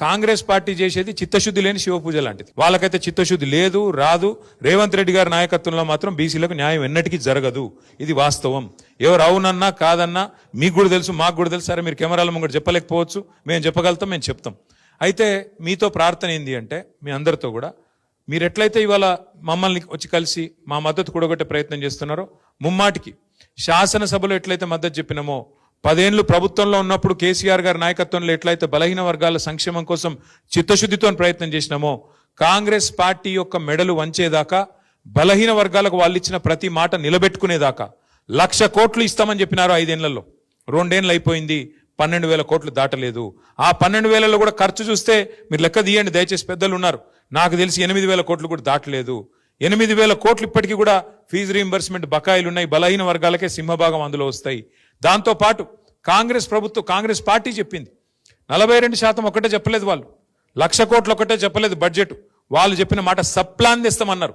Congress party చేసేది చిత్తశుద్ధి లేని శివపూజ లాంటిది. వాళ్ళకైతే చిత్తశుద్ధి లేదు, రాదు. రేవంత్ రెడ్డి గారి నాయకత్వంలో మాత్రం బీసీలకు న్యాయం ఎన్నటికీ జరగదు. ఇది వాస్తవం. ఎవరు అవునన్నా కాదన్నా మీకు కూడా తెలుసు, మాకు కూడా తెలుసు. సరే, మీరు కెమెరాల ముంగట చెప్పలేకపోవచ్చు, మేము చెప్పగలుగుతాం, మేము చెప్తాం. అయితే మీతో ప్రార్థన ఏంది అంటే, మీ అందరితో కూడా, మీరు ఎట్లయితే ఇవాళ మమ్మల్ని వచ్చి కలిసి మా మద్దతు కూడగొట్టే ప్రయత్నం చేస్తున్నారో, ముమ్మాటికి శాసనసభలో ఎట్లయితే మద్దతు చెప్పినామో, 10 ఏళ్లు ప్రభుత్వంలో ఉన్నప్పుడు కేసీఆర్ గారి నాయకత్వంలో ఎట్లయితే బలహీన వర్గాల సంక్షేమం కోసం చిత్తశుద్ధితో ప్రయత్నం చేసినామో, కాంగ్రెస్ పార్టీ యొక్క మెడలు వంచేదాకా, బలహీన వర్గాలకు వాళ్ళు ఇచ్చిన ప్రతి మాట నిలబెట్టుకునేదాకా 1,00,000 కోట్లు ఇస్తామని చెప్పినారు 5 ఏళ్లలో. 2 ఏళ్ళు అయిపోయింది, 12,000 కోట్లు దాటలేదు. ఆ 12,000లో కూడా ఖర్చు చూస్తే మీరు లెక్క తీయండి దయచేసి, పెద్దలు ఉన్నారు, నాకు తెలిసి 8,000 కోట్లు కూడా దాటలేదు. 8,000 కోట్లు ఇప్పటికీ కూడా ఫీజు రీయింబర్స్మెంట్ బకాయిలు ఉన్నాయి. బలహీన వర్గాలకే సింహభాగం అందులో వస్తాయి. దాంతో పాటు కాంగ్రెస్ ప్రభుత్వం, కాంగ్రెస్ పార్టీ చెప్పింది 42% ఒకటే చెప్పలేదు, వాళ్ళు 1,00,000 కోట్లు ఒకటే చెప్పలేదు బడ్జెట్. వాళ్ళు చెప్పిన మాట సప్లాన్ తెస్తామన్నారు.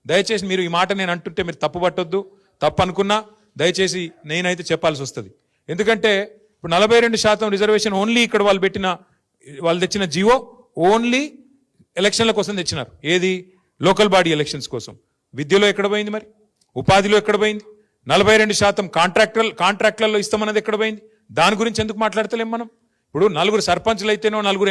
దయచేసి మీరు ఈ మాట నేను అంటుంటే మీరు తప్పు పట్టొద్దు, తప్పు అనుకున్నా దయచేసి నేనైతే చెప్పాల్సి వస్తుంది. ఎందుకంటే ఇప్పుడు 42% రిజర్వేషన్ ఓన్లీ ఇక్కడ వాళ్ళు తెచ్చిన జీవో ఓన్లీ ఎలక్షన్ల కోసం తెచ్చినారు. ఏది? లోకల్ బాడీ ఎలక్షన్స్ కోసం. విద్యలో ఎక్కడ పోయింది మరి? ఉపాధిలో ఎక్కడ పోయింది? 42% కాంట్రాక్ట్లలో ఇస్తామన్నది ఎక్కడ పోయింది? దాని గురించి ఎందుకు మాట్లాడతలేం మనం? ఇప్పుడు 4 సర్పంచ్లు అయితేనో 4